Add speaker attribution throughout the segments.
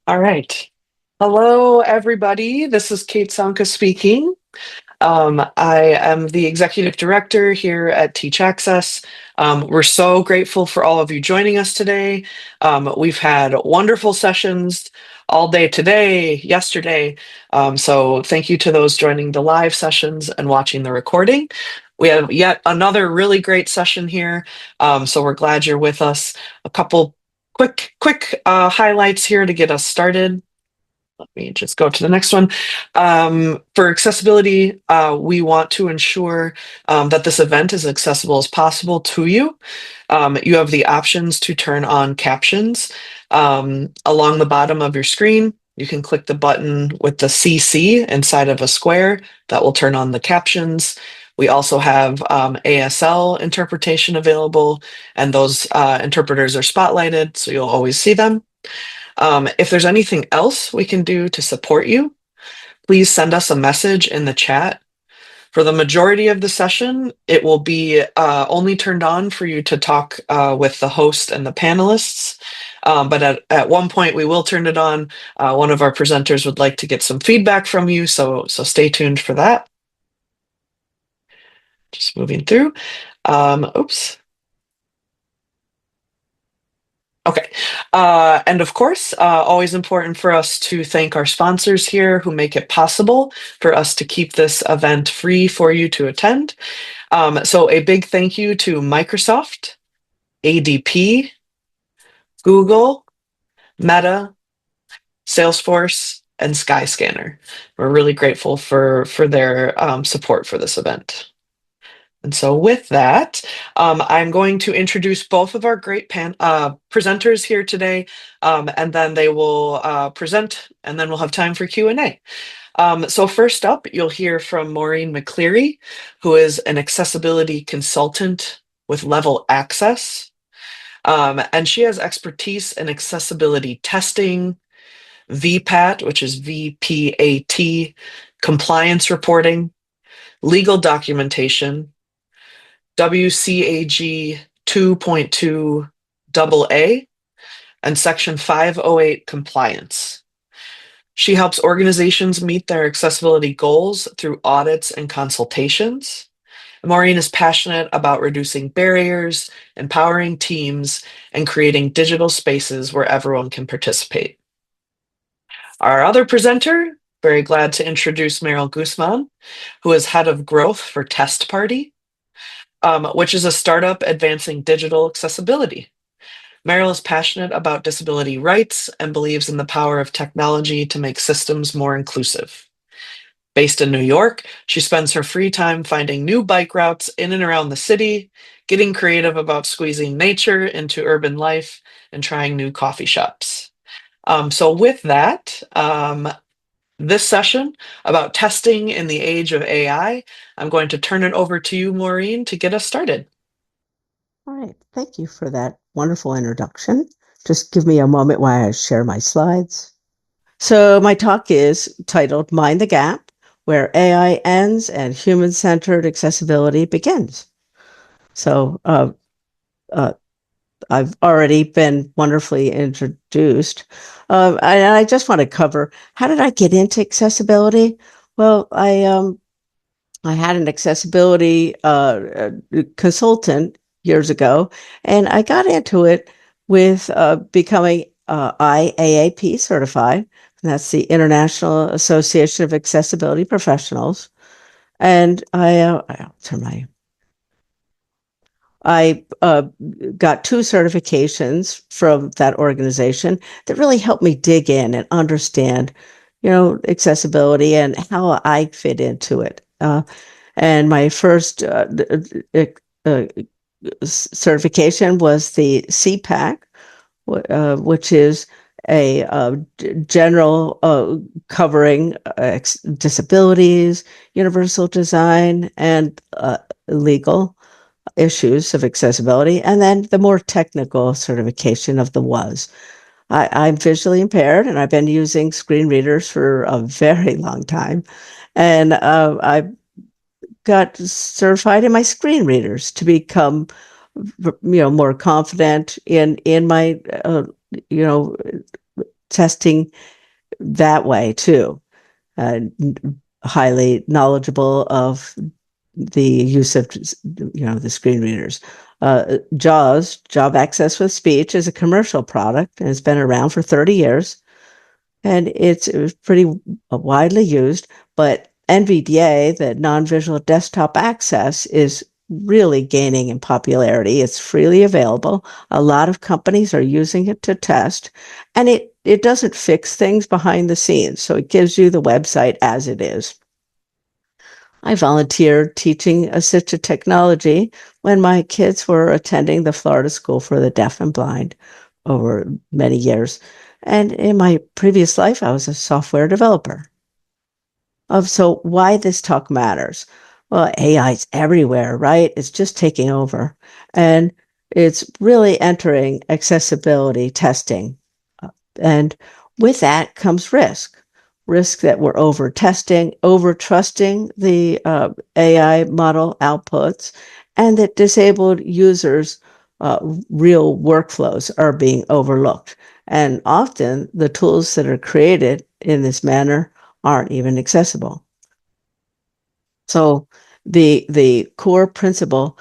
Speaker 1: All right. Hello, everybody. This is Kate Sanka speaking. I am the executive director here at Teach Access. We're so grateful for all of you joining us today. We've had wonderful sessions all day today, yesterday. So thank you to those joining the live sessions and watching the recording. We have yet another really great session here. So we're glad you're with us. A couple quick highlights here to get us started. Let me just go to the next one. For accessibility, we want to ensure that this event is accessible as possible to you. You have the options to turn on captions along the bottom of your screen. You can click the button with the CC inside of a square that will turn on the captions. We also have ASL interpretation available, and those interpreters are spotlighted, so you'll always see them. If there's anything else we can do to support you, please send us a message in the chat. For the majority of the session, it will be only turned on for you to talk with the host and the panelists. But at one point, we will turn it on. One of our presenters would like to get some feedback from you, so stay tuned for that. Just moving through. Oops. Okay. And of course, always important for us to thank our sponsors here who make it possible for us to keep this event free for you to attend. So a big thank you to Microsoft, ADP, Google, Meta, Salesforce, and Skyscanner. We're really grateful for their support for this event. And so with that, I'm going to introduce both of our great presenters here today, and then they will present, and then we'll have time for Q&A. So first up, you'll hear from Maureen McCleary, who is an accessibility consultant with Level Access. And she has expertise in accessibility testing, VPAT, which is VPAT, compliance reporting, legal documentation, WCAG 2.2 AA, and Section 508 compliance. She helps organizations meet their accessibility goals through audits and consultations. Maureen is passionate about reducing barriers, empowering teams, and creating digital spaces where everyone can participate. Our other presenter, very glad to introduce Merrell Guzman, who is head of growth for TestParty, which is a startup advancing digital accessibility. Merrell is passionate about disability rights and believes in the power of technology to make systems more inclusive. Based in New York, she spends her free time finding new bike routes in and around the city, getting creative about squeezing nature into urban life, and trying new coffee shops. So with that, this session about testing in the age of AI, I'm going to turn it over to you, Maureen, to get us started.
Speaker 2: All right, thank you for that wonderful introduction. Just give me a moment while I share my slides. So my talk is titled Mind the Gap, where AI ends and human-centered accessibility begins. So I've already been wonderfully introduced. And I just want to cover, how did I get into accessibility? Well, I had an accessibility consultant years ago, and I got into it with becoming IAAP certified. And that's the International Association of Accessibility Professionals. And I'll turn my I got 2 certifications from that organization that really helped me dig in and understand, accessibility and how I fit into it. And my first certification was the CPAC, which is a general covering disabilities, universal design, and legal issues of accessibility, and then the more technical certification of the WAS. I'm visually impaired, and I've been using screen readers for a very long time, and I got certified in my screen readers to become, more confident in my, testing that way too. Highly knowledgeable of the use of the screen readers. JAWS, Job Access with Speech, is a commercial product and has been around for 30 years, and it's pretty widely used. But NVDA, the non-visual desktop access, is really gaining in popularity. It's freely available. A lot of companies are using it to test, and it doesn't fix things behind the scenes, so it gives you the website as it is. I volunteered teaching assistive technology when my kids were attending the Florida School for the Deaf and Blind over many years. And in my previous life, I was a software developer. So why this talk matters? Well, AI is everywhere, right? It's just taking over. And it's really entering accessibility testing. And with that comes risk that we're over testing, over trusting the AI model outputs, and that disabled users' real workflows are being overlooked. And often the tools that are created in this manner aren't even accessible. So the core principle,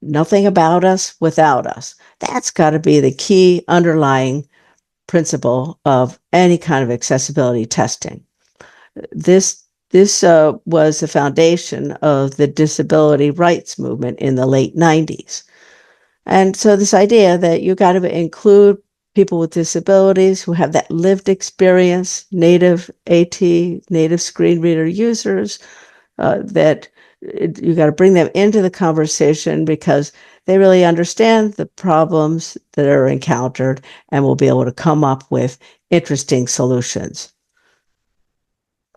Speaker 2: nothing about us without us, that's got to be the key underlying principle of any kind of accessibility testing. This was the foundation of the disability rights movement in the late 90s. And so this idea that you got to include people with disabilities who have that lived experience, native AT, native screen reader users, that you got to bring them into the conversation because they really understand the problems that are encountered and will be able to come up with interesting solutions.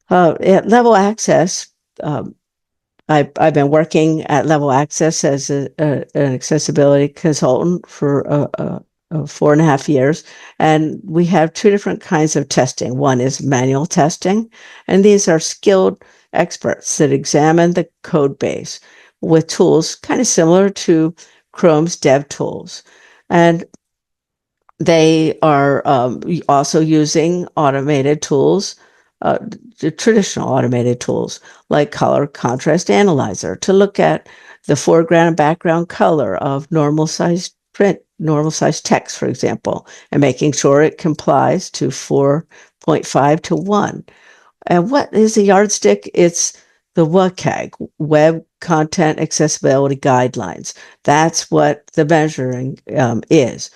Speaker 2: At Level Access, I've been working at Level Access as an accessibility consultant for 4.5 years, and we have two different kinds of testing. One is manual testing, and these are skilled experts that examine the code base with tools kind of similar to Chrome's DevTools. And they are also using automated tools, traditional automated tools like color contrast analyzer to look at the foreground and background color of normal sized print, normal sized text, for example, and making sure it complies to 4.5 to 1. And what is a yardstick? It's the WCAG, Web Content Accessibility Guidelines. That's what the measuring is.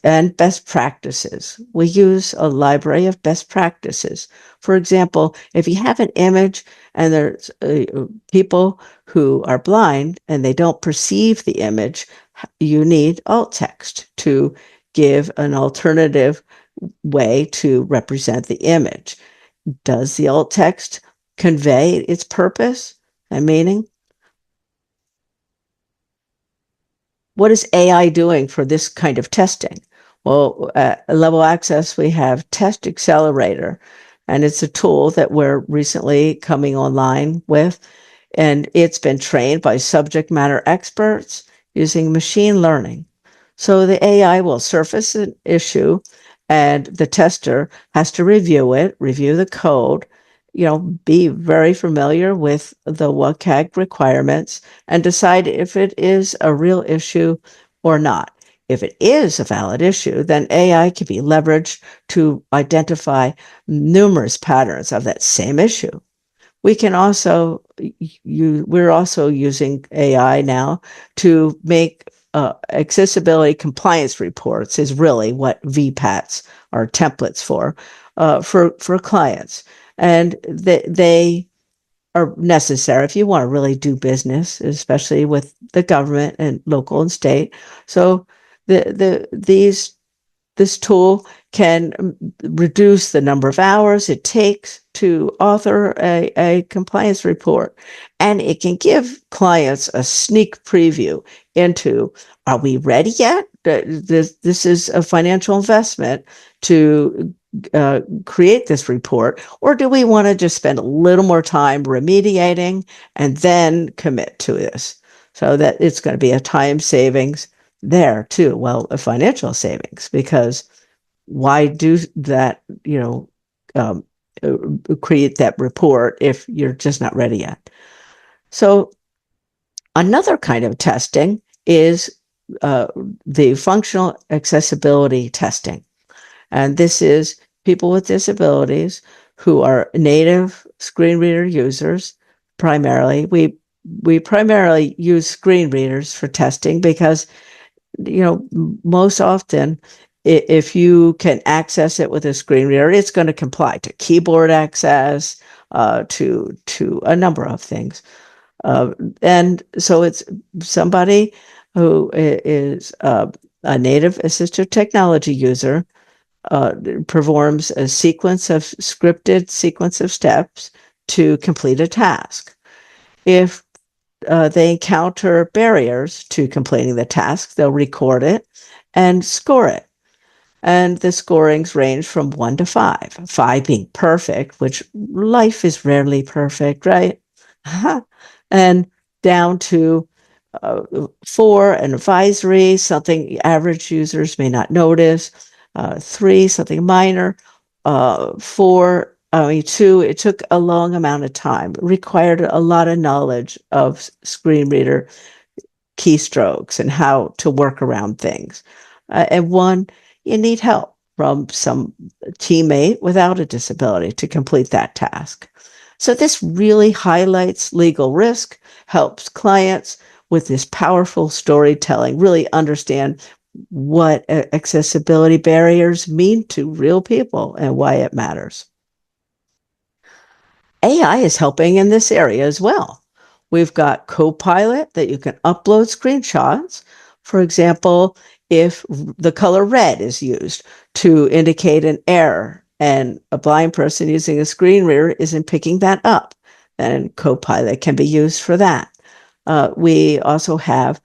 Speaker 2: And best practices. We use a library of best practices. For example, if you have an image and there's people who are blind and they don't perceive the image, you need alt text to give an alternative way to represent the image. Does the alt text convey its purpose and meaning? What is AI doing for this kind of testing? Well, at Level Access, we have Test Accelerator, and it's a tool that we're recently coming online with, and it's been trained by subject matter experts using machine learning. So the AI will surface an issue, and the tester has to review it, review the code, be very familiar with the WCAG requirements and decide if it is a real issue or not. If it is a valid issue, then AI can be leveraged to identify numerous patterns of that same issue. We can also we're also using AI now to make accessibility compliance reports is really what VPATs are templates for clients. And they are necessary if you want to really do business, especially with the government and local and state. So this tool can reduce the number of hours it takes to author a compliance report, and it can give clients a sneak preview into, are we ready yet? This is a financial investment to create this report, or do we want to just spend a little more time remediating and then commit to this? So that it's going to be a time savings there too. Well, a financial savings, because why do that, um, create that report if you're just not ready yet? So another kind of testing is the functional accessibility testing. And this is people with disabilities who are native screen reader users primarily. We primarily use screen readers for testing because, most often if you can access it with a screen reader, it's going to comply to keyboard access, to a number of things. And so it's somebody who is a native assistive technology user, performs a scripted sequence of steps to complete a task. If they encounter barriers to completing the task, they'll record it and score it. And the scorings range from 1 to 5, 5 being perfect, which life is rarely perfect, right? And down to 4, an advisory, something average users may not notice. 3, something minor. 4, 2, it took a long amount of time. It required a lot of knowledge of screen reader keystrokes and how to work around things. And 1, you need help from some teammate without a disability to complete that task. So this really highlights legal risk, helps clients with this powerful storytelling really understand what accessibility barriers mean to real people and why it matters. AI is helping in this area as well. We've got Copilot that you can upload screenshots. For example, if the color red is used to indicate an error and a blind person using a screen reader isn't picking that up, then Copilot can be used for that. We also have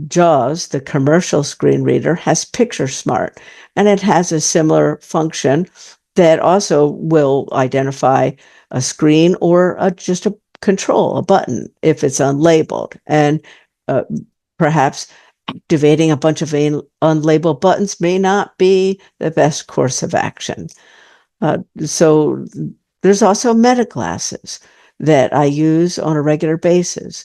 Speaker 2: JAWS, the commercial screen reader, has Picture Smart, and it has a similar function that also will identify a screen or just a control, a button, if it's unlabeled. And perhaps activating a bunch of unlabeled buttons may not be the best course of action. So there's also meta glasses that I use on a regular basis,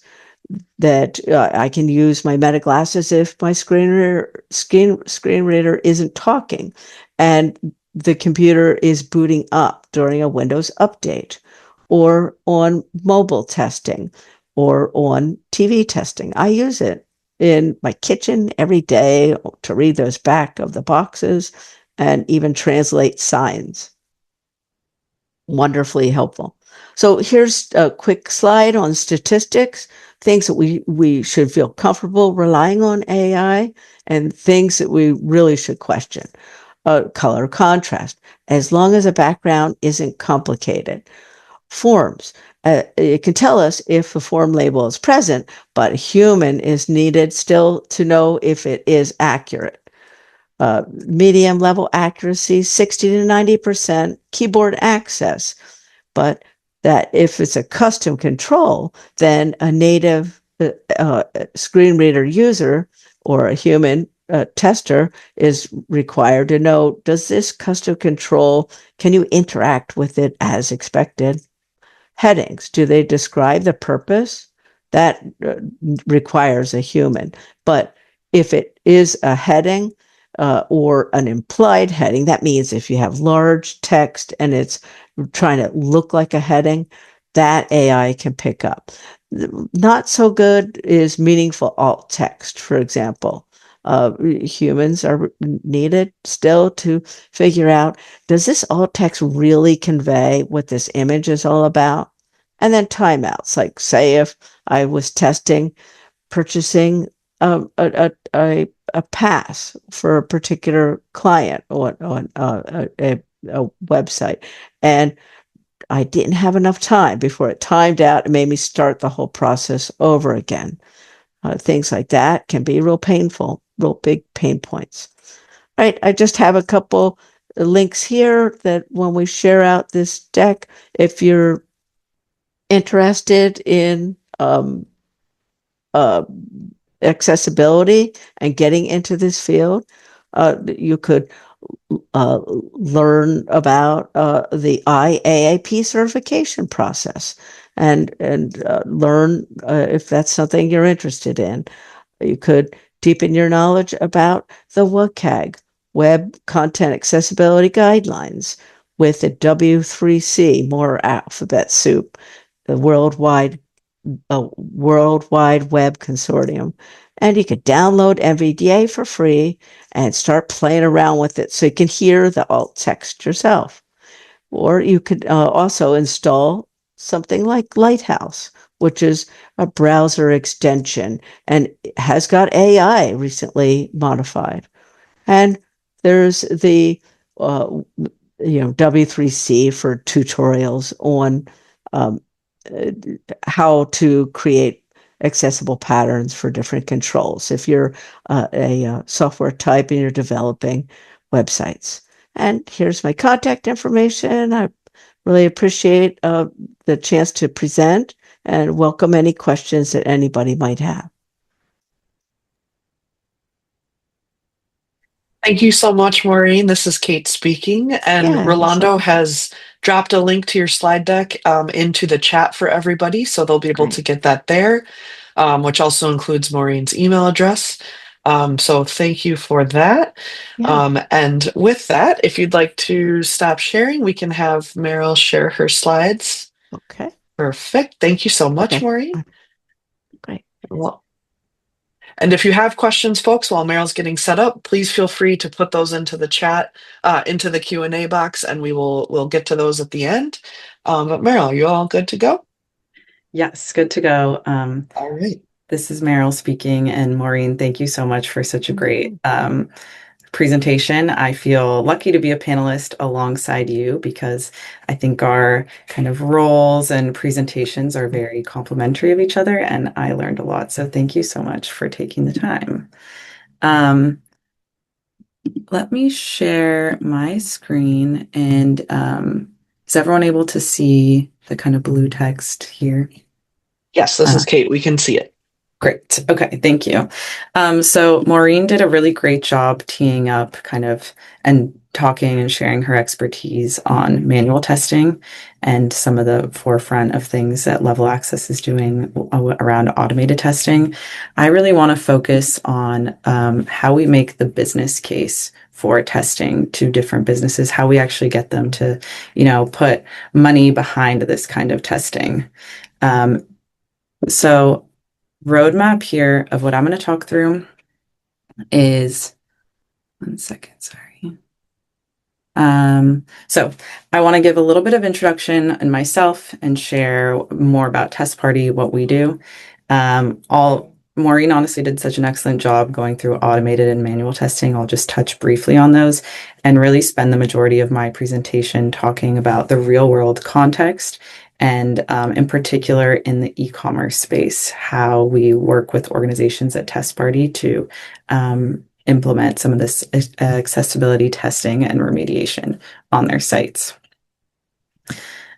Speaker 2: that I can use my meta glasses if my screen reader isn't talking and the computer is booting up during a Windows update, or on mobile testing, or on TV testing. I use it in my kitchen every day to read those back of the boxes and even translate signs. Wonderfully helpful. So here's a quick slide on statistics, things that we should feel comfortable relying on AI, and things that we really should question. Color contrast, as long as a background isn't complicated. Forms, it can tell us if the form label is present, but a human is needed still to know if it is accurate. Medium level accuracy, 60 to 90%, keyboard access. But that if it's a custom control, then a native screen reader user or a human tester is required to know, does this custom control, can you interact with it as expected? Headings, do they describe the purpose? That requires a human. But if it is a heading or an implied heading, that means if you have large text and it's trying to look like a heading, that AI can pick up. Not so good is meaningful alt text, for example. Humans are needed still to figure out, does this alt text really convey what this image is all about? And then timeouts, like say if I was testing purchasing a pass for a particular client on a website, and I didn't have enough time before it timed out and made me start the whole process over again. Things like that can be real painful, real big pain points. All right, I just have a couple links here that when we share out this deck, if you're interested in accessibility and getting into this field, you could learn about the IAAP certification process and learn if that's something you're interested in. You could deepen your knowledge about the WCAG, Web Content Accessibility Guidelines, with the W3C, more alphabet soup, the World Wide Web Consortium. And you could download NVDA for free and start playing around with it so you can hear the alt text yourself. Or you could also install something like Lighthouse, which is a browser extension and has got AI recently modified. And there's the W3C for tutorials on um, how to create accessible patterns for different controls if you're a software type and you're developing websites. And here's my contact information. I really appreciate the chance to present and welcome any questions that anybody might have.
Speaker 1: Thank you so much, Maureen. This is Kate speaking, and
Speaker 2: Yeah,
Speaker 1: Rolando has dropped a link to your slide deck into the chat for everybody, so they'll be able
Speaker 2: great.
Speaker 1: to get that there, which also includes Maureen's email address. So thank you for that.
Speaker 2: Yeah.
Speaker 1: And with that, if you'd like to stop sharing, we can have Merrell share her slides.
Speaker 2: Okay.
Speaker 1: Perfect. Thank you so much,
Speaker 2: Okay.
Speaker 1: Maureen.
Speaker 2: Great.
Speaker 1: Well, and if you have questions, folks, while Merrill's getting set up, please feel free to put those into the chat, into the Q&A box, and we'll get to those at the end. But Merrell, you all good to go?
Speaker 3: Yes, good to go.
Speaker 1: All right.
Speaker 3: This is Merrell speaking, and Maureen, thank you so much for such a great presentation. I feel lucky to be a panelist alongside you because I think our kind of roles and presentations are very complementary of each other, and I learned a lot. So thank you so much for taking the time. Let me share my screen, and is everyone able to see the kind of blue text here?
Speaker 1: Yes, this is Kate. We can see it.
Speaker 3: Great. Okay, thank you. So Maureen did a really great job teeing up kind of and talking and sharing her expertise on manual testing and some of the forefront of things that Level Access is doing around automated testing. I really want to focus on how we make the business case for testing to different businesses, how we actually get them to, put money behind this kind of testing. So roadmap here of what I'm going to talk through is, one second, sorry. So I want to give a little bit of introduction in myself and share more about TestParty, what we do. Maureen honestly did such an excellent job going through automated and manual testing. I'll just touch briefly on those and really spend the majority of my presentation talking about the real world context and in particular in the e-commerce space, how we work with organizations at TestParty to implement some of this accessibility testing and remediation on their sites.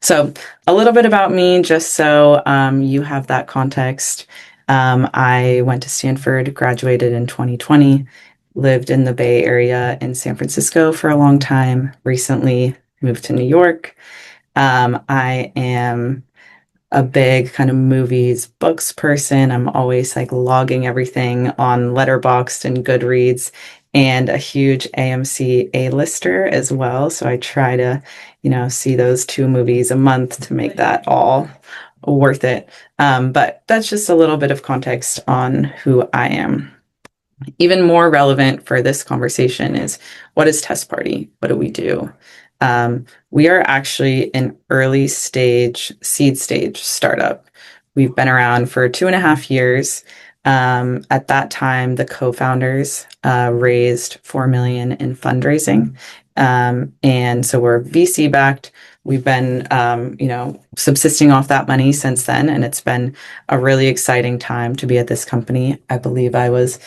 Speaker 3: So a little bit about me, just so you have that context. I went to Stanford, graduated in 2020, lived in the Bay Area in San Francisco for a long time, recently moved to New York. I am a big kind of movies, books person. I'm always like logging everything on Letterboxd and Goodreads, and a huge AMC A-lister as well. So I try to, see those 2 movies a month to make that all worth it. But that's just a little bit of context on who I am. Even more relevant for this conversation is, what is TestParty? What do we do? We are actually an early stage, seed stage startup. We've been around for 2.5 years. At that time, the co-founders raised $4 million in fundraising. And so we're VC backed. We've been, subsisting off that money since then. And it's been a really exciting time to be at this company. I believe I was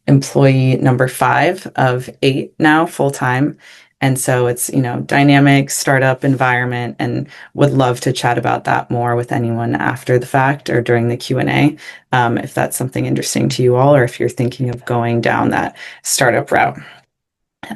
Speaker 3: employee number 5 of 8 now full time. And so it's, dynamic startup environment, and would love to chat about that more with anyone after the fact or during the Q&A, if that's something interesting to you all, or if you're thinking of going down that startup route.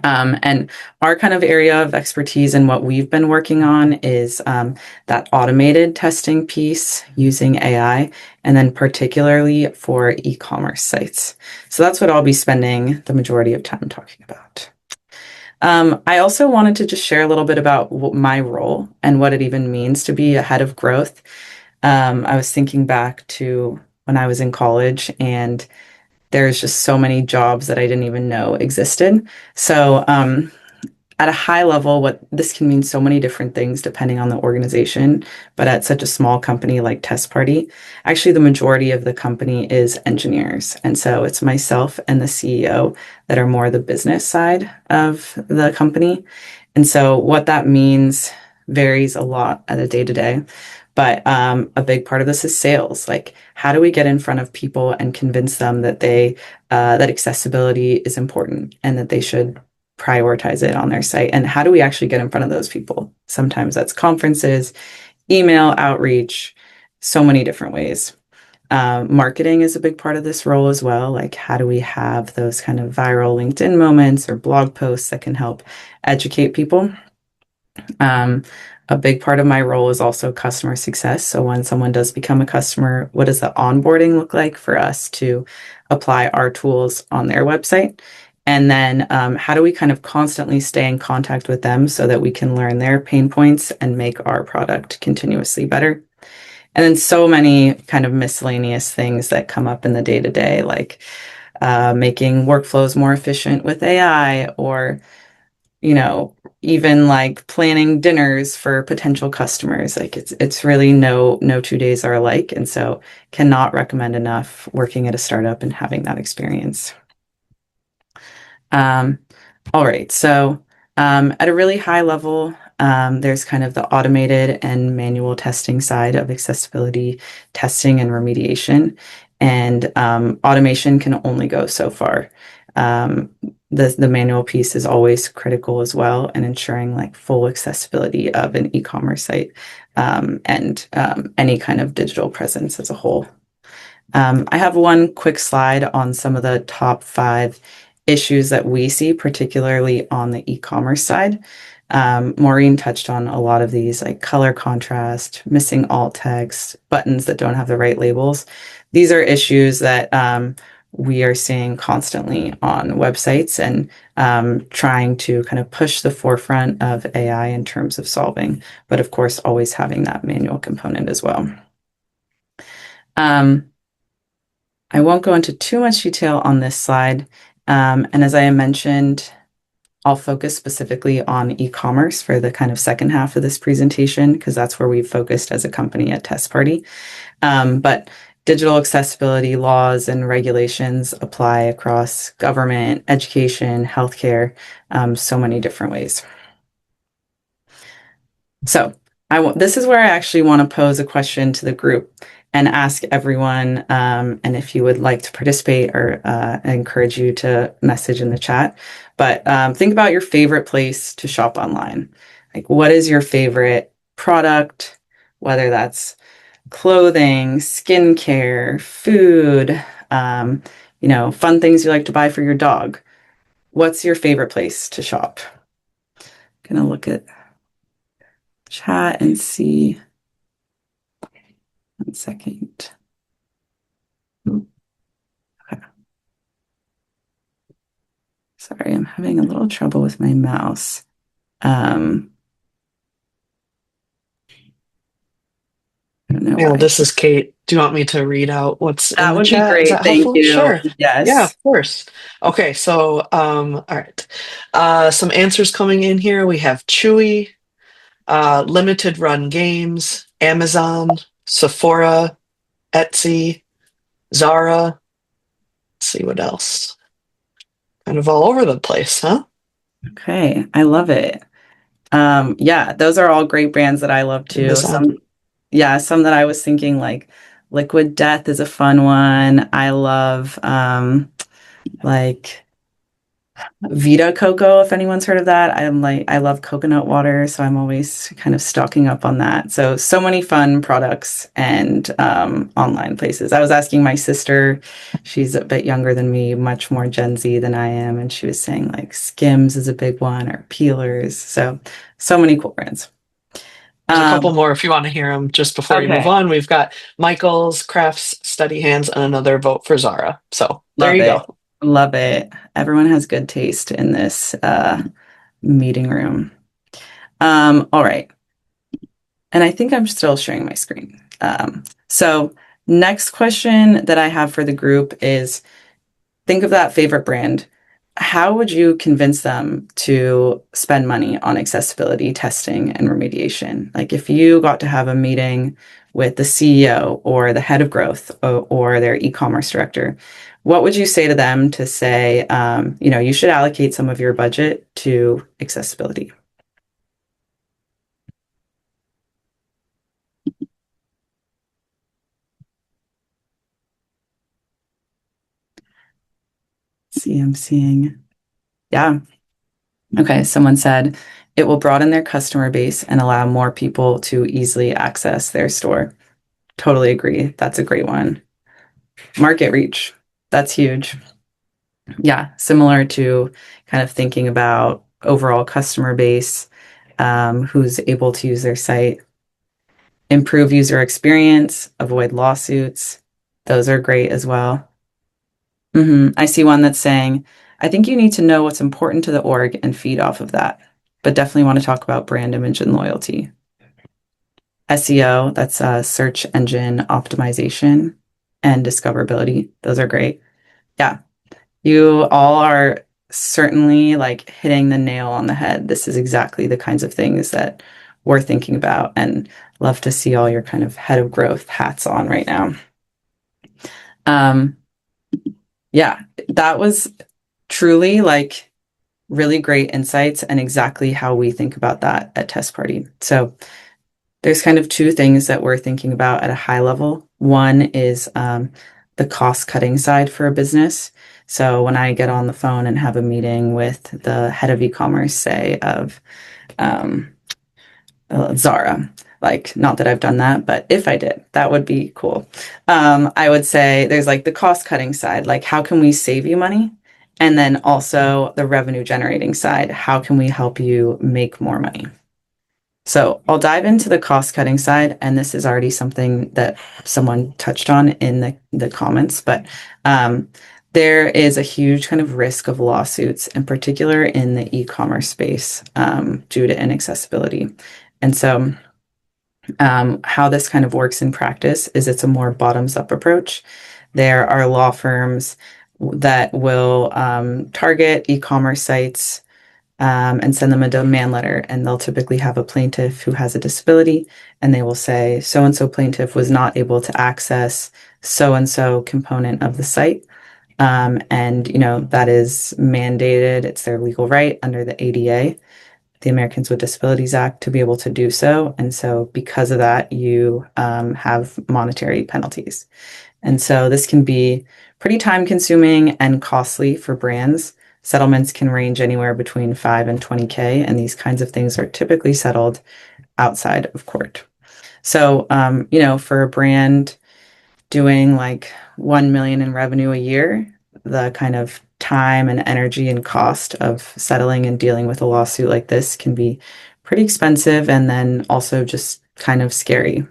Speaker 3: And our kind of area of expertise and what we've been working on is that automated testing piece using AI, and then particularly for e-commerce sites. So that's what I'll be spending the majority of time talking about. I also wanted to just share a little bit about my role and what it even means to be a head of growth. I was thinking back to when I was in college, and there's just so many jobs that I didn't even know existed. So, at a high level, what this can mean so many different things depending on the organization. But at such a small company like TestParty, actually the majority of the company is engineers. And so it's myself and the CEO that are more the business side of the company. And so what that means varies a lot at a day to day. But a big part of this is sales. Like, how do we get in front of people and convince them that that accessibility is important and that they should prioritize it on their site? And how do we actually get in front of those people? Sometimes that's conferences, email outreach, so many different ways. Marketing is a big part of this role as well. Like, how do we have those kind of viral LinkedIn moments or blog posts that can help educate people? A big part of my role is also customer success. So when someone does become a customer, what does the onboarding look like for us to apply our tools on their website? And then how do we kind of constantly stay in contact with them so that we can learn their pain points and make our product continuously better? And then so many kind of miscellaneous things that come up in the day to day, like making workflows more efficient with AI, or even like planning dinners for potential customers. Like, it's really no 2 days are alike. And so cannot recommend enough working at a startup and having that experience. All right. So at a really high level, there's kind of the automated and manual testing side of accessibility testing and remediation. And automation can only go so far. The manual piece is always critical as well, and ensuring like full accessibility of an e-commerce site and any kind of digital presence as a whole. I have one quick slide on some of the top 5 issues that we see, particularly on the e-commerce side. Maureen touched on a lot of these, like color contrast, missing alt text, buttons that don't have the right labels. These are issues that we are seeing constantly on websites, and trying to kind of push the forefront of AI in terms of solving, but of course, always having that manual component as well. I won't go into too much detail on this slide. And as I mentioned, I'll focus specifically on e-commerce for the kind of second half of this presentation, because that's where we've focused as a company at TestParty. But digital accessibility laws and regulations apply across government, education, healthcare, so many different ways. So this is where I actually want to pose a question to the group and ask everyone, and if you would like to participate, or I encourage you to message in the chat. But think about your favorite place to shop online. Like, what is your favorite product, whether that's clothing, skincare, food, fun things you like to buy for your dog. What's your favorite place to shop? Gonna look at chat and see. 1 second. Okay. Sorry, I'm having a little trouble with my mouse. I don't know why.
Speaker 1: This is Kate. Do you want me to read out what's in
Speaker 3: That
Speaker 1: the
Speaker 3: would be
Speaker 1: chat? Is
Speaker 3: great.
Speaker 1: that
Speaker 3: Thank
Speaker 1: helpful?
Speaker 3: you.
Speaker 1: Sure.
Speaker 3: Yes.
Speaker 1: Yeah, of course. Okay, so all right. Some answers coming in here. We have Chewy, Limited Run Games, Amazon, Sephora, Etsy, Zara. Let's see what else. Kind of all over the place, huh?
Speaker 3: Okay, I love it. Yeah, those are all great brands that I love too.
Speaker 1: Amazon.
Speaker 3: Some that I was thinking, like Liquid Death is a fun one. I love like Vita Coco, if anyone's heard of that. I love coconut water, so I'm always kind of stocking up on that. So many fun products and online places. I was asking my sister, she's a bit younger than me, much more Gen Z than I am, and she was saying like Skims is a big one or peelers. So many cool brands.
Speaker 1: There's a couple
Speaker 3: Um,
Speaker 1: more if you want to hear them just before we move
Speaker 3: okay,
Speaker 1: on. We've got Michael's, Crafts, Study Hands, and another vote for Zara. So there
Speaker 3: love
Speaker 1: you
Speaker 3: it.
Speaker 1: go.
Speaker 3: Love it. Everyone has good taste in this meeting room. All right. And I think I'm still sharing my screen. So next question that I have for the group is think of that favorite brand. How would you convince them to spend money on accessibility testing and remediation? Like if you got to have a meeting with the CEO or the head of growth or their e-commerce director, what would you say to them to say, you should allocate some of your budget to accessibility? See, I'm seeing. Yeah. Okay, someone said it will broaden their customer base and allow more people to easily access their store. Totally agree. That's a great one. Market reach. That's huge. Yeah, similar to kind of thinking about overall customer base, who's able to use their site, improve user experience, avoid lawsuits. Those are great as well. I see one that's saying, I think you need to know what's important to the org and feed off of that, but definitely want to talk about brand image and loyalty. SEO, that's search engine optimization and discoverability. Those are great. Yeah, you all are certainly like hitting the nail on the head. This is exactly the kinds of things that we're thinking about and love to see all your kind of head of growth hats on right now. Um, yeah, that was truly like really great insights and exactly how we think about that at TestParty. So there's kind of two things that we're thinking about at a high level. One is the cost cutting side for a business. So when I get on the phone and have a meeting with the head of e-commerce, say of um, Zara, like not that I've done that, but if I did, that would be cool. I would say there's like the cost cutting side, like how can we save you money? And then also the revenue generating side, how can we help you make more money? So I'll dive into the cost cutting side, and this is already something that someone touched on in the comments, but there is a huge kind of risk of lawsuits, in particular in the e-commerce space, due to inaccessibility. And so how this kind of works in practice is it's a more bottoms up approach. There are law firms that will target e-commerce sites and send them a demand letter. And they'll typically have a plaintiff who has a disability, and they will say, so and so plaintiff was not able to access so and so component of the site. And, that is mandated, it's their legal right under the ADA, the Americans with Disabilities Act, to be able to do so. And so, because of that, you have monetary penalties. And so, this can be pretty time consuming and costly for brands. Settlements can range anywhere between 5 and 20K, and these kinds of things are typically settled outside of court. So, for a brand doing like 1 million in revenue a year, the kind of time and energy and cost of settling and dealing with a lawsuit like this can be pretty expensive and then also just kind of scary.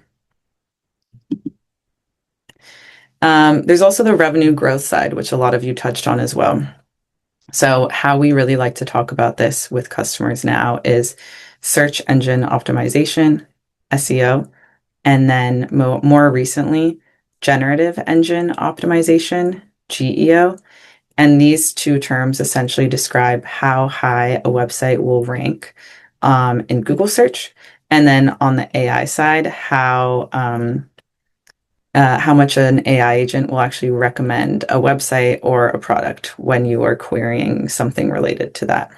Speaker 3: There's also the revenue growth side, which a lot of you touched on as well. So how we really like to talk about this with customers now is search engine optimization, SEO, and then more recently, generative engine optimization, GEO. And these two terms essentially describe how high a website will rank in Google search. And then on the AI side, how much an AI agent will actually recommend a website or a product when you are querying something related to that.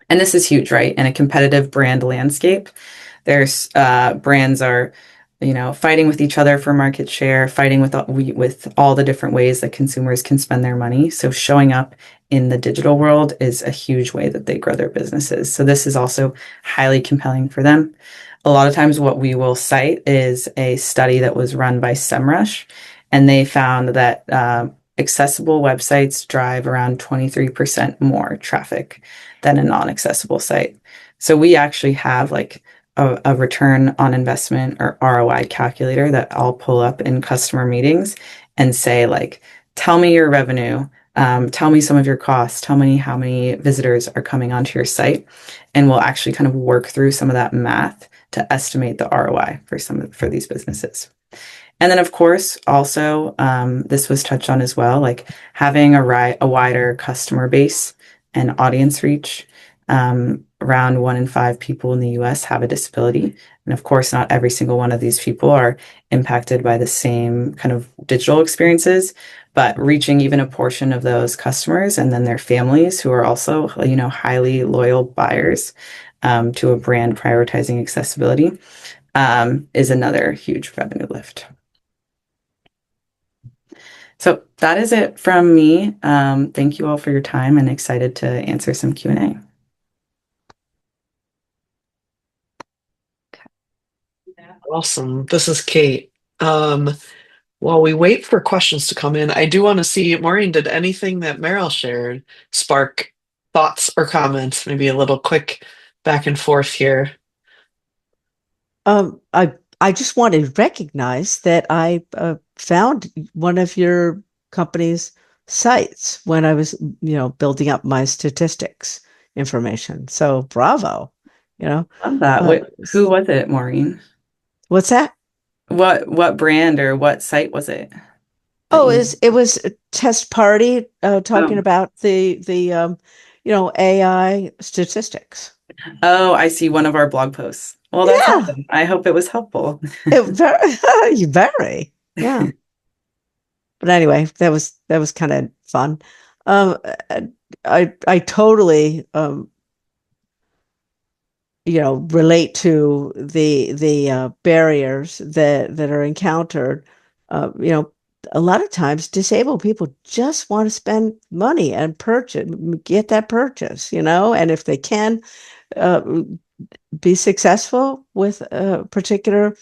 Speaker 3: And this is huge, right? In a competitive brand landscape, there's brands are fighting with each other for market share, fighting with all the different ways that consumers can spend their money. So showing up in the digital world is a huge way that they grow their businesses. So this is also highly compelling for them. A lot of times what we will cite is a study that was run by SEMrush, and they found that accessible websites drive around 23% more traffic than a non-accessible site. So we actually have like a return on investment or ROI calculator that I'll pull up in customer meetings and say, like, tell me your revenue, tell me some of your costs, tell me how many visitors are coming onto your site. And we'll actually kind of work through some of that math to estimate the ROI for these businesses. And then, of course, also, this was touched on as well, like having a wider customer base and audience reach. Around 1 in 5 people in the US have a disability. And of course, not every single one of these people are impacted by the same kind of digital experiences, but reaching even a portion of those customers and then their families who are also, highly loyal buyers to a brand prioritizing accessibility is another huge revenue lift. So that is it from me. Thank you all for your time and excited to answer some Q&A.
Speaker 1: Awesome. This is Kate. While we wait for questions to come in, I do want to see, Maureen, did anything that Merrell shared spark thoughts or comments? Maybe a little quick back and forth here.
Speaker 2: I just want to recognize that I found one of your company's sites when I was, building up my statistics information. So bravo,
Speaker 3: Love that.
Speaker 2: uh,
Speaker 3: Who was it, Maureen?
Speaker 2: what's that?
Speaker 3: What brand or what site was it that
Speaker 2: Oh,
Speaker 3: you?
Speaker 2: it was a test party talking
Speaker 3: Oh,
Speaker 2: about the AI statistics.
Speaker 3: oh, I see one of our blog posts. Well, that's
Speaker 2: Yeah,
Speaker 3: awesome. I hope it was helpful.
Speaker 2: it very yeah. But anyway, that was kind of fun. Um, uh, I totally relate to the barriers that are encountered. A lot of times disabled people just want to spend money and get that purchase, and if they can uh, be successful with a particular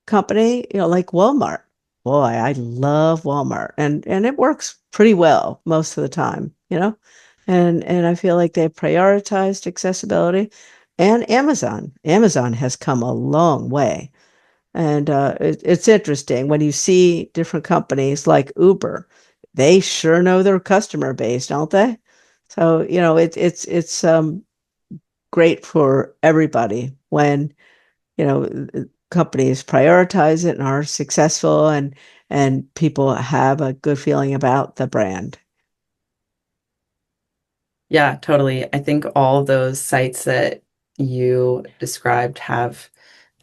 Speaker 2: company, like Walmart. Boy, I love Walmart, and it works pretty well most of the time, and I feel like they've prioritized accessibility. And Amazon. Amazon has come a long way. And it's interesting when you see different companies like Uber, they sure know their customer base, don't they? So, it's great for everybody when companies prioritize it and are successful, and people have a good feeling about the brand.
Speaker 3: Yeah, totally. I think all of those sites that you described have,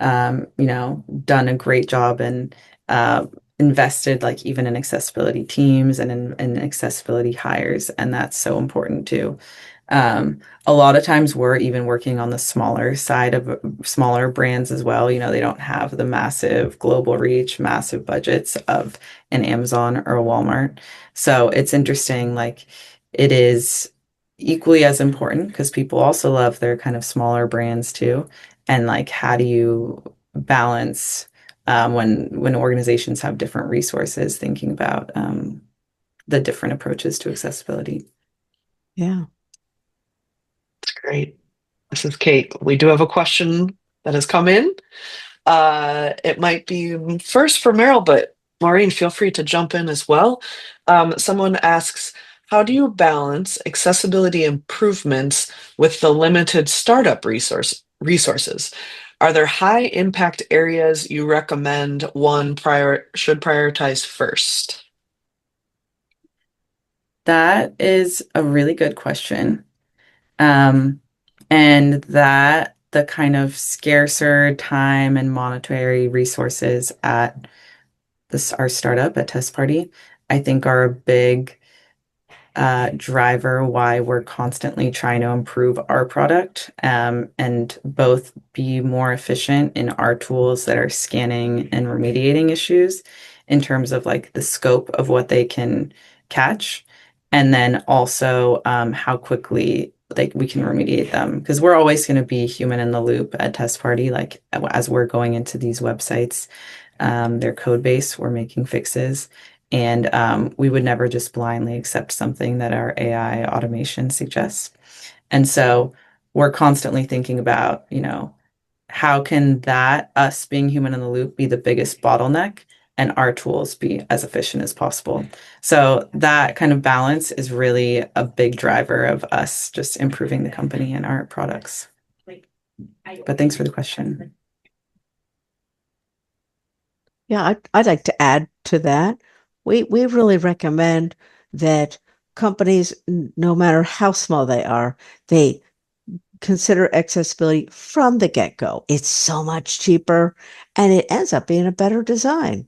Speaker 3: done a great job and invested like even in accessibility teams and in accessibility hires, and that's so important too. A lot of times we're even working on the smaller side of smaller brands as well. They don't have the massive global reach, massive budgets of an Amazon or a Walmart. So it's interesting, like it is equally as important because people also love their kind of smaller brands too. And like, how do you balance when organizations have different resources, thinking about the different approaches to accessibility?
Speaker 2: Yeah.
Speaker 1: Great. This is Kate. We do have a question that has come in. It might be first for Merrill, but Maureen, feel free to jump in as well. Someone asks, how do you balance accessibility improvements with the limited startup resources? Are there high impact areas you recommend one should prioritize first?
Speaker 3: That is a really good question. Um, and that the kind of scarcer time and monetary resources at our startup at TestParty, I think are a big driver why we're constantly trying to improve our product, and both be more efficient in our tools that are scanning and remediating issues in terms of like the scope of what they can catch, and then also how quickly like we can remediate them, because we're always going to be human in the loop at TestParty. Like as we're going into these websites, their code base, we're making fixes. And we would never just blindly accept something that our AI automation suggests. And so we're constantly thinking about, how can that, us being human in the loop, be the biggest bottleneck and our tools be as efficient as possible. So that kind of balance is really a big driver of us just improving the company and our products. But thanks for the question.
Speaker 2: Yeah, I'd like to add to that. We really recommend that companies, no matter how small they are, they consider accessibility from the get-go. It's so much cheaper and it ends up being a better design.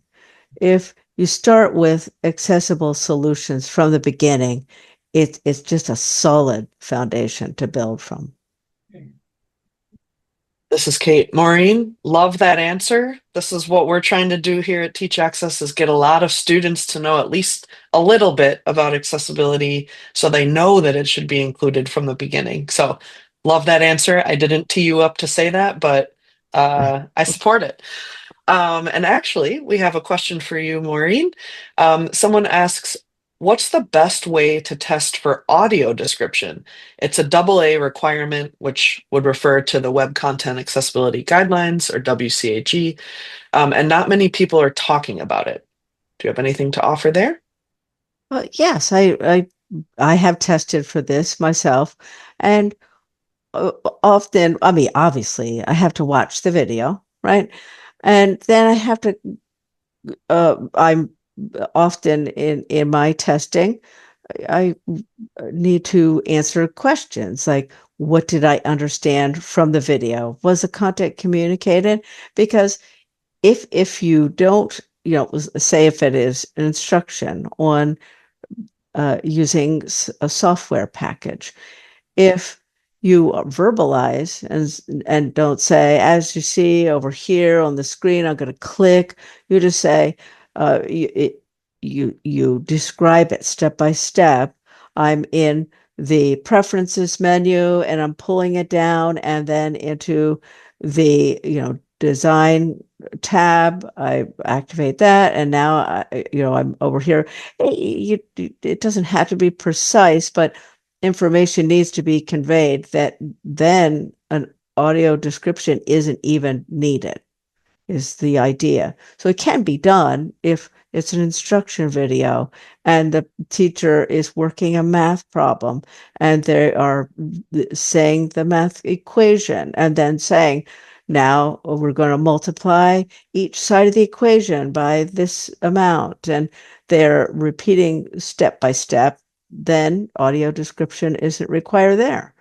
Speaker 2: If you start with accessible solutions from the beginning, it's just a solid foundation to build from.
Speaker 1: This is Kate. Maureen, love that answer. This is what we're trying to do here at Teach Access is get a lot of students to know at least a little bit about accessibility so they know that it should be included from the beginning. So love that answer. I didn't tee you up to say that, but I support it. And actually, we have a question for you, Maureen. Someone asks, what's the best way to test for audio description? It's a AA requirement, which would refer to the Web Content Accessibility Guidelines, or WCAG, and not many people are talking about it. Do you have anything to offer there?
Speaker 2: Well, yes, I have tested for this myself, and often, I mean, obviously, I have to watch the video, right? And then I have to, I'm often in my testing, I need to answer questions like, what did I understand from the video? Was the content communicated? Because if you don't, say if it is an instruction on using a software package, if you verbalize and don't say, as you see over here on the screen, I'm going to click. You just say, you describe it step by step. I'm in the preferences menu and I'm pulling it down and then into the design tab. I activate that and now I'm over here. It doesn't have to be precise, but information needs to be conveyed that then an audio description isn't even needed, is the idea. So it can be done if it's an instruction video and the teacher is working a math problem and they are saying the math equation and then saying, now we're going to multiply each side of the equation by this amount. And they're repeating step by step, then audio description isn't required there.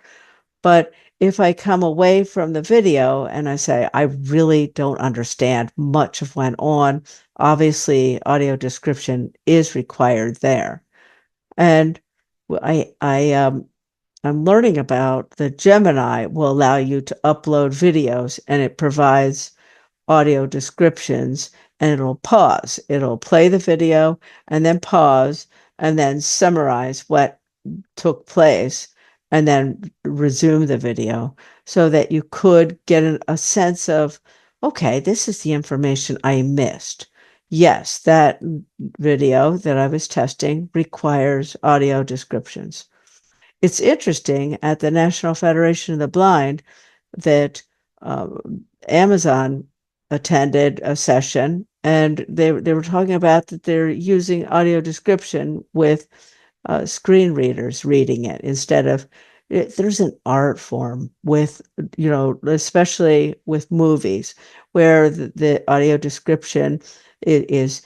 Speaker 2: But if I come away from the video and I say, I really don't understand much of what went on, obviously audio description is required there. And I'm learning about the Gemini will allow you to upload videos and it provides audio descriptions and it'll pause. It'll play the video and then pause and then summarize what took place and then resume the video so that you could get a sense of, okay, this is the information I missed. Yes, that video that I was testing requires audio descriptions. It's interesting at the National Federation of the Blind that Amazon attended a session and they were talking about that they're using audio description with screen readers reading it instead of there's an art form with especially with movies where the audio description is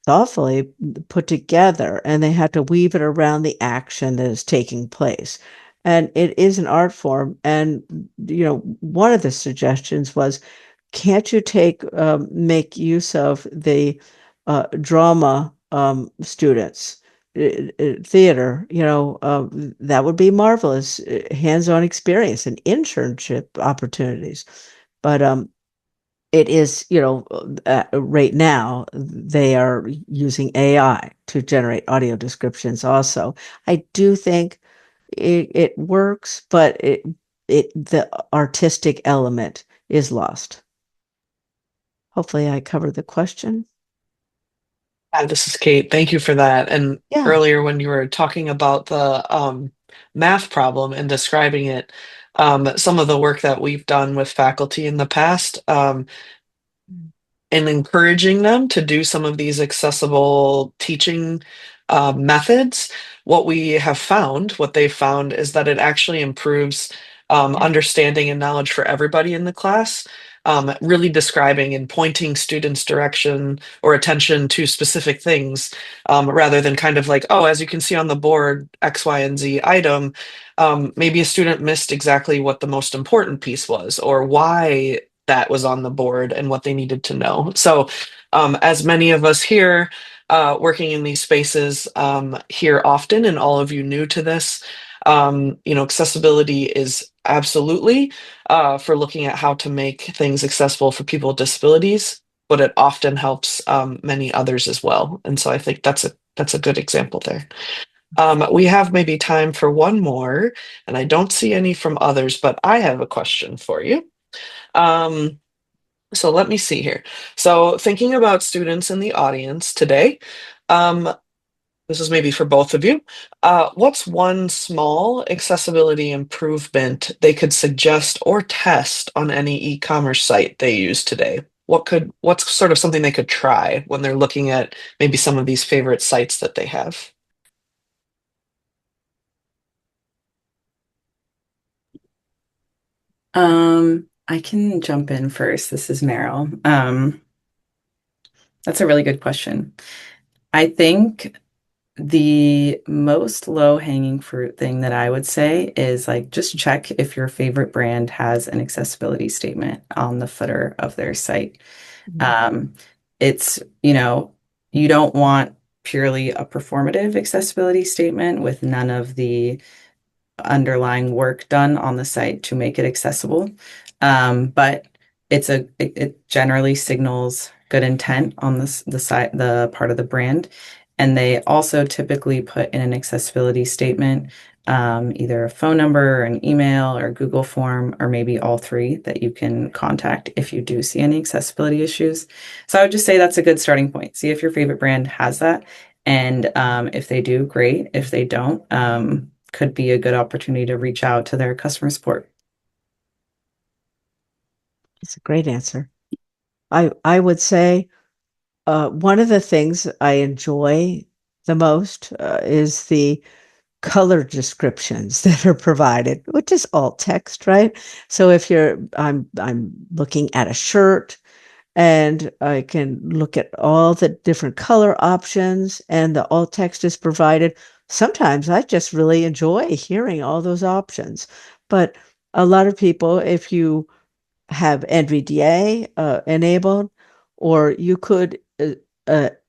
Speaker 2: thoughtfully put together and they have to weave it around the action that is taking place. And it is an art form. And, one of the suggestions was, can't you make use of the drama students theater, that would be marvelous. Hands-on experience and internship opportunities. But it is, right now they are using AI to generate audio descriptions also. I do think it works, but the artistic element is lost. Hopefully I covered the question.
Speaker 1: Hi, this is Kate. Thank you for that. And
Speaker 2: Yeah.
Speaker 1: earlier when you were talking about the math problem and describing it, some of the work that we've done with faculty in the past, and encouraging them to do some of these accessible teaching methods, what they've found is that it actually improves
Speaker 2: Yeah.
Speaker 1: understanding and knowledge for everybody in the class. Really describing and pointing students' direction or attention to specific things, rather than kind of like, oh, as you can see on the board, X, Y, and Z item. Maybe a student missed exactly what the most important piece was or why that was on the board and what they needed to know. So, as many of us here working in these spaces here often, and all of you new to this, accessibility is absolutely for looking at how to make things accessible for people with disabilities, but it often helps many others as well. And so I think that's a good example there. We have maybe time for one more, and I don't see any from others, but I have a question for you. Um, so let me see here. So thinking about students in the audience today, um, this is maybe for both of you. What's one small accessibility improvement they could suggest or test on any e-commerce site they use today? What's sort of something they could try when they're looking at maybe some of these favorite sites that they have?
Speaker 3: I can jump in first. This is Merrell. That's a really good question. I think the most low-hanging fruit thing that I would say is like just check if your favorite brand has an accessibility statement on the footer of their site. Um, it's, you don't want purely a performative accessibility statement with none of the underlying work done on the site to make it accessible. But it generally signals good intent on the side, the part of the brand. And they also typically put in an accessibility statement, either a phone number, or an email, or Google form, or maybe all three that you can contact if you do see any accessibility issues. So I would just say that's a good starting point. See if your favorite brand has that. And if they do, great. If they don't, could be a good opportunity to reach out to their customer support.
Speaker 2: It's a great answer. I would say one of the things I enjoy the most is the color descriptions that are provided, which is alt text, right? So if I'm looking at a shirt and I can look at all the different color options and the alt text is provided. Sometimes I just really enjoy hearing all those options. But a lot of people, if you have NVDA enabled, or you could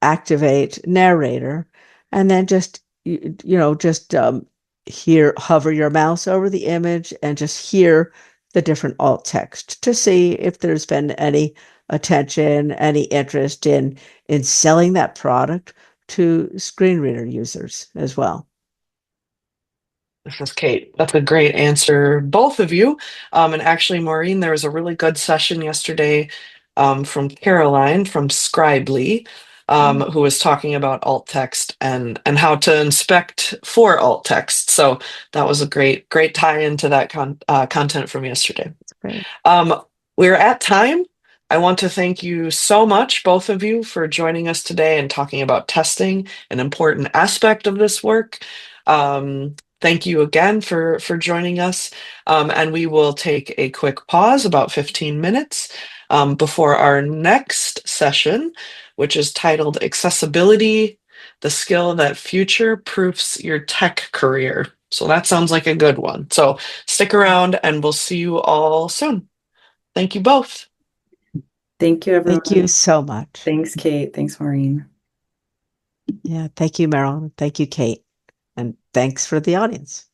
Speaker 2: activate narrator and then just, just hover your mouse over the image and just hear the different alt text to see if there's been any attention, any interest in selling that product to screen reader users as well.
Speaker 1: This is Kate. That's a great answer, both of you. And actually, Maureen, there was a really good session yesterday from Caroline from Scribely, who was talking about alt text and how to inspect for alt text. So that was a great tie into that content from yesterday.
Speaker 2: That's great.
Speaker 1: We're at time. I want to thank you so much, both of you, for joining us today and talking about testing, an important aspect of this work. Thank you again for joining us. And we will take a quick pause, about 15 minutes, before our next session, which is titled Accessibility, the Skill That Future Proofs Your Tech Career. So that sounds like a good one. So stick around and we'll see you all soon. Thank you both.
Speaker 3: Thank you, everyone.
Speaker 2: Thank you so much.
Speaker 3: Thanks, Kate. Thanks, Maureen.
Speaker 2: Yeah. Thank you, Merrill. Thank you, Kate. And thanks for the audience.